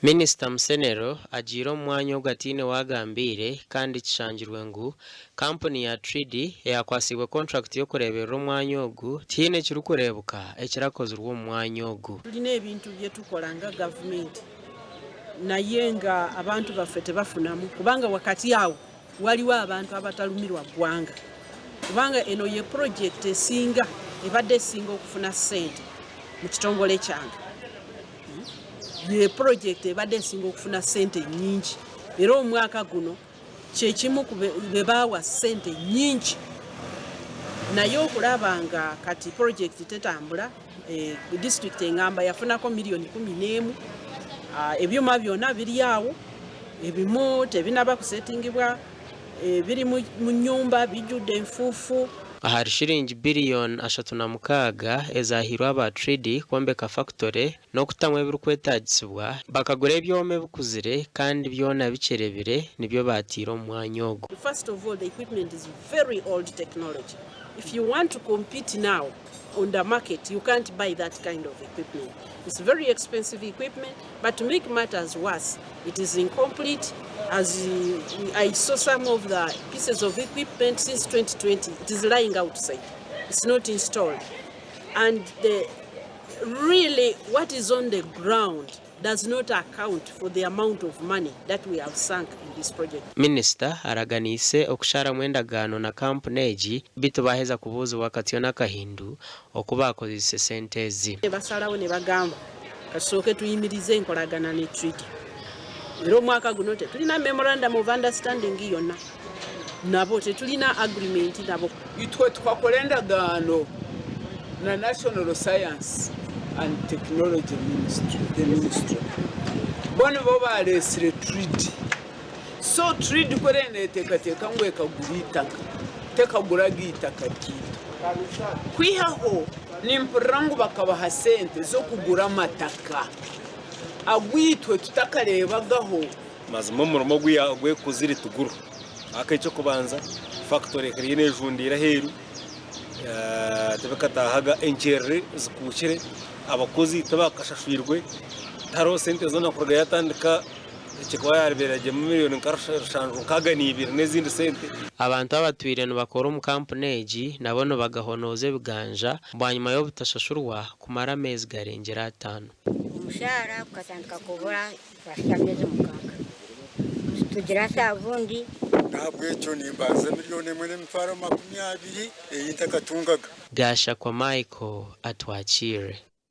Minisita Musenero agira omwanya ogatine wagambire kandi kishangirwe ngu kampuni ya 3D yakwasibwe contract yo kureberera omwanya ogu tiine kirikurebuka ekirakozirwe omu mwanya ogu. Tulina ebintu bye tukola nga gavumenti naye nga abantu baffe tebafunamu kubanga wakati awo waliwo abantu abatalumirwa ggwanga kubanga eno ye project esinga ebadde esinga okufuna ssente mu kitongole kyange. Ye project ebadde esinga okufuna ssente nnyingi era omwaka guno kyekimu be baawa ssente nnyingi naye okulaba nga kati project tetambula. District engamba yafunako miliyoni 11. Ebyuma byonna biri awo, ebimu tebinaba kusetingibwa, biri mu nnyumba bijjudde enfuufu. Ahari shiringi biriyooni 36 ezahirwa aba 3D kwombeka fakitore n'okutamu ebirikwetagisibwa bakagura ebyoma ebikuzire kandi byona bikerebire nibyo batiire omu mwanya ogu. First of all, the equipment is very old technology. If you want to compete now on the market, you can't buy that kind of equipment. It's very expensive equipment, but to make matters worse, it is incomplete. As I saw some of the pieces of equipment since 2020, it is lying outside. It's not installed. And really what is on the ground does not account for the amount of money that we have sunk in this project. Minisita araganise okusharamu endagaano na kampuni egi bitu baheza kubuuza wakati yona kahindu okuba akozese sente ezi. Basalawo ne bagamba kasooke tuyimirize enkolagana ne treaty. Era omwaka guno tetulina memorandum of understanding yonna nabo tetulina agreement nabo. Itwe twakola endagaano na National Science and Technology Ministry, the ministry. Bono bo balesire 3D. So 3D korene etekateka ngwe kagulitaka. Tekagula gitaka kitu. Kwihaho nimpurangu bakabaha sente zo kugura amataka. Agwitwe tutakarebagaho. Mazimo murumo gwe kuziri tuguru. Akaicho kubanza factory kari nejundira heru. Tebekatahaga encherre zikuchire abakozi tabakashashwirwe taro sente zona kurga yatandika chikwa yarbereje mu miliyoni nkarashanju kaganibira nezindi sente. Abantu abatwire no bakora mu kampuni egi nabono bagahonoze biganja bwanyuma yo butashashurwa kumara amezi garengera 5. Umushara ukatandika kubura bashameze mukanga tugira savundi ntabwo icyo nimbaza miliyoni 1.20 eyitakatungaga. Gasha kwa Michael atwachire.